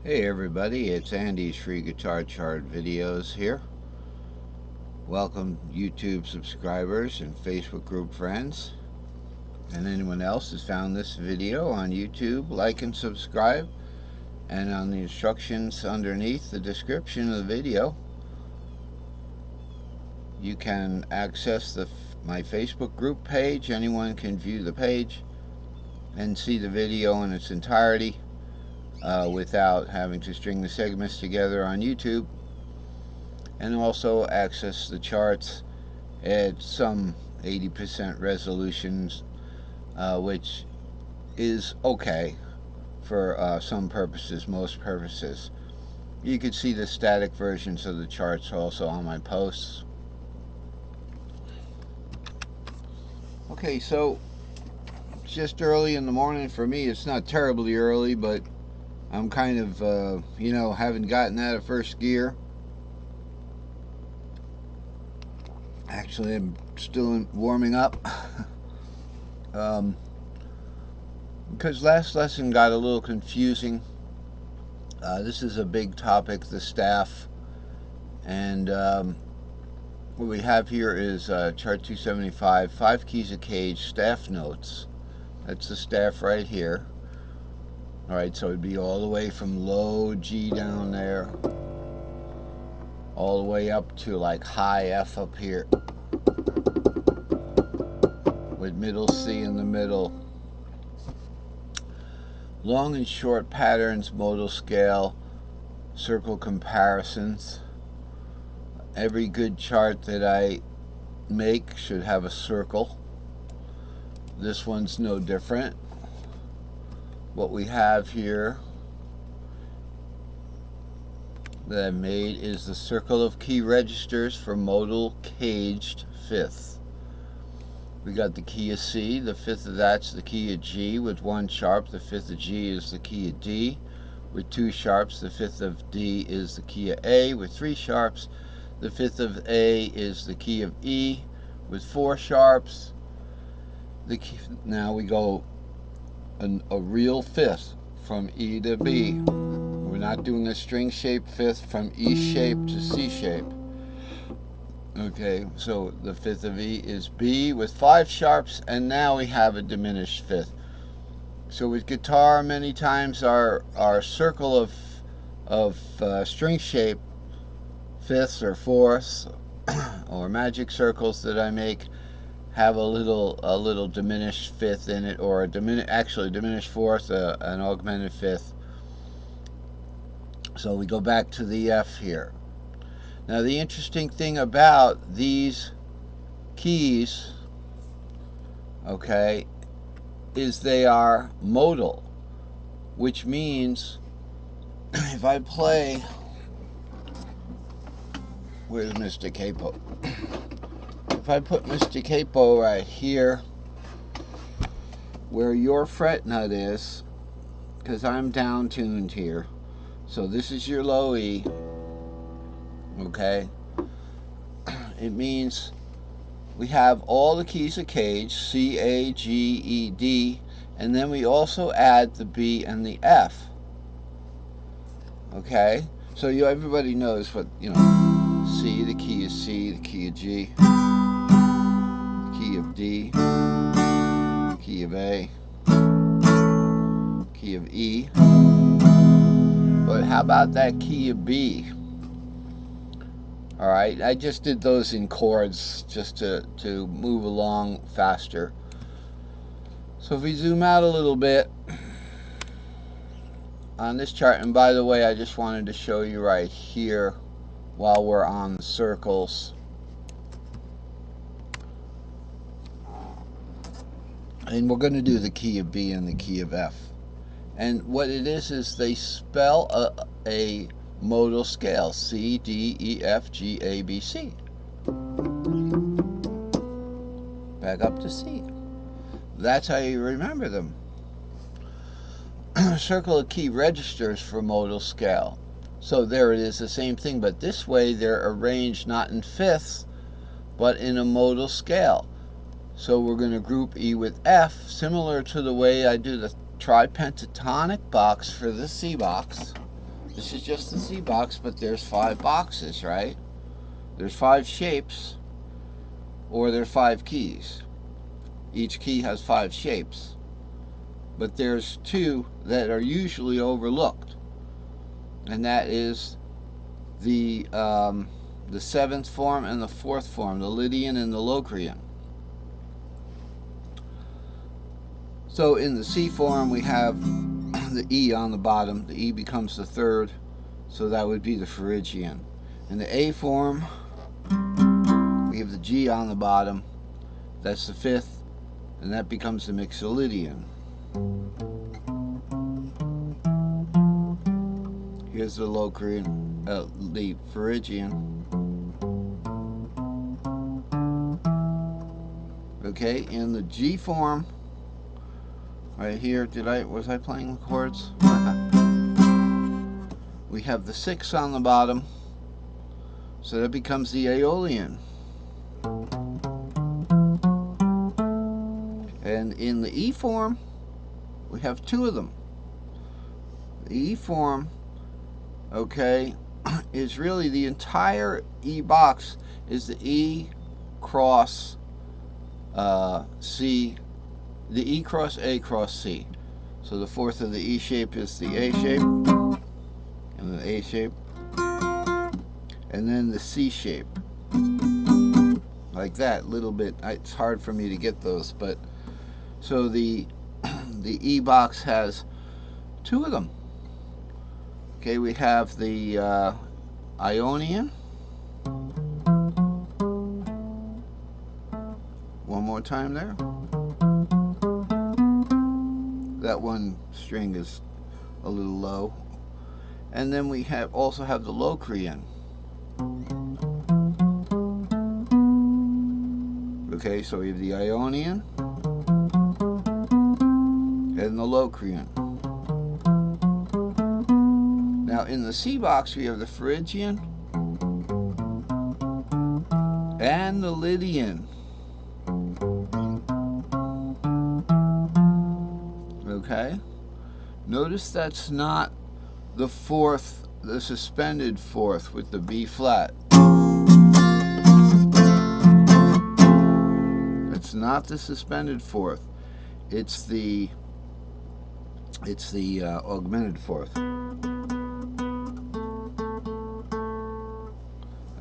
Hey everybody, it's Andy's Free Guitar Chart videos here. Welcome YouTube subscribers and Facebook group friends. And anyone else has found this video on YouTube, like and subscribe. And on the instructions underneath the description of the video, you can access my Facebook group page. Anyone can view the page and see the video in its entirety without having to string the segments together on YouTube. And also access the charts at some 80% resolutions, which is okay for some purposes, most purposes. You can see the static versions of the charts also on my posts. Okay, so it's just early in the morning for me. It's not terribly early, but I'm kind of, haven't gotten out of first gear. Actually, I'm still warming up. Because last lesson got a little confusing. This is a big topic, the staff. And what we have here is chart 275, 5 keys of cage, staff notes. That's the staff right here. Alright, so it'd be all the way from low G down there, all the way up to like high F up here, with middle C in the middle. Long and short patterns, modal scale, circle comparisons. Every good chart that I make should have a circle. This one's no different. What we have here that I made is the circle of key registers for modal caged fifth. We got the key of C, the fifth of that's the key of G with 1 sharp, the fifth of G is the key of D with 2 sharps, the fifth of D is the key of A with 3 sharps, the fifth of A is the key of E with 4 sharps. Now we go a real fifth from E to B. We're not doing a string shaped fifth from E shape to C shape. Okay, so the fifth of E is B with 5 sharps, and now we have a diminished fifth. So with guitar, many times our circle of string shape fifths or fourths or magic circles that I make have a little diminished fifth in it, or a diminished fourth, an augmented fifth. So we go back to the F here. Now the interesting thing about these keys, okay, is they are modal, which means if I play, where's Mr. Capo? If I put Mr. Capo right here where your fret nut is, because I'm down tuned here, so this is your low E, okay, it means we have all the keys of cage, C, A, G, E, D, and then we also add the B and the F. Okay, so everybody knows what, C, the key of C, the key of G, the key of D, the key of A, key of E. But how about that key of B? Alright, I just did those in chords just to move along faster. So if we zoom out a little bit on this chart, and by the way, I just wanted to show you right here while we're on the circles. And we're going to do the key of B and the key of F. And what it is they spell a modal scale, C, D, E, F, G, A, B, C. Back up to C. That's how you remember them. Circle of key registers for modal scale. So there it is, the same thing, but this way they're arranged not in fifths, but in a modal scale. So we're going to group E with F, similar to the way I do the tripentatonic box for the C box. This is just the C box, but there's 5 boxes, right? There's 5 shapes, or there's 5 keys. Each key has 5 shapes, but there's 2 that are usually overlooked, and that is the 7th form and the 4th form, the Lydian and the Locrian. So in the C form we have the E on the bottom. The E becomes the 3rd, so that would be the Phrygian. In the A form we have the G on the bottom. That's the 5th, and that becomes the Mixolydian. Here's the Locrian, the Phrygian. Okay, in the G form, right here, was I playing with chords? We have the 6 on the bottom, so that becomes the Aeolian. And in the E form, we have 2 of them. The E form, okay, is really the entire E box is the E cross C, the E cross A cross C. So the 4th of the E shape is the A shape, and the A shape, and then the C shape, like that. Little bit. It's hard for me to get those, but so the E box has 2 of them. Okay, we have the Ionian. One more time there. That one string is a little low. And then we also have the Locrian. Okay, so we have the Ionian and the Locrian. Now in the C box we have the Phrygian and the Lydian. Okay, notice that's not the 4th, the suspended 4th with the B flat. It's not the suspended 4th. It's the augmented 4th.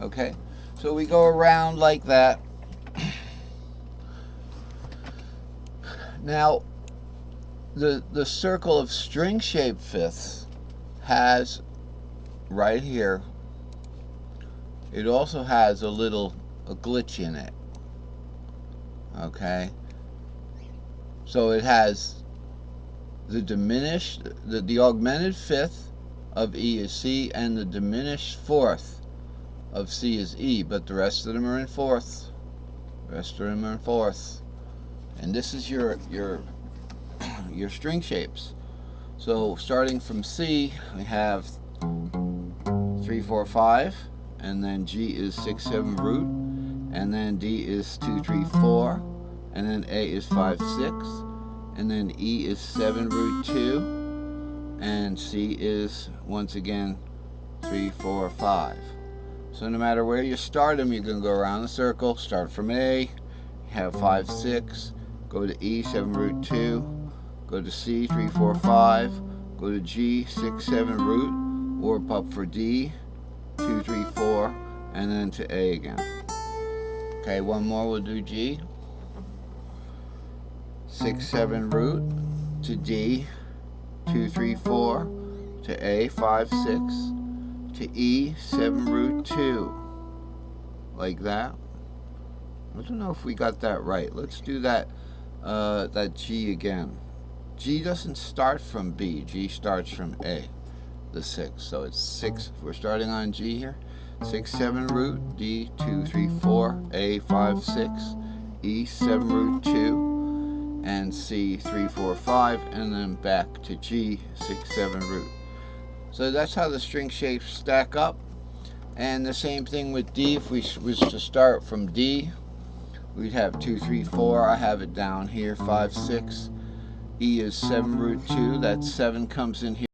Okay, so we go around like that. Now, the circle of string-shaped fifths has right here. It also has a glitch in it. Okay, so it has the diminished, the augmented 5th of E is C, and the diminished 4th of C is E, but the rest of them are in 4th. The rest of them are in 4th. And this is your string shapes. So starting from C, we have 3, 4, 5, and then G is 6, 7 root, and then D is 2, 3, 4, and then A is 5, 6, and then E is 7 root 2, and C is once again 3, 4, 5. So no matter where you start them, you can go around the circle. Start from A, have 5, 6, go to E, 7 root 2, go to C, 3, 4, 5, go to G, 6, 7 root, warp up for D, 2, 3, 4, and then to A again. Okay, one more, we'll do G, 6, 7 root, to D, 2, 3, 4, to A, 5, 6, to E, 7 root 2, like that. I don't know if we got that right. Let's do that G again. G doesn't start from B. G starts from A, the 6. So it's 6. We're starting on G here. 6, 7 root, D, 2, 3, 4, A, 5, 6, E, 7 root 2, and C, 3, 4, 5, and then back to G, 6, 7 root. So that's how the string shapes stack up. And the same thing with D. If we was to start from D, we'd have 2, 3, 4. I have it down here, 5, 6. E is 7 root 2. That 7 comes in here.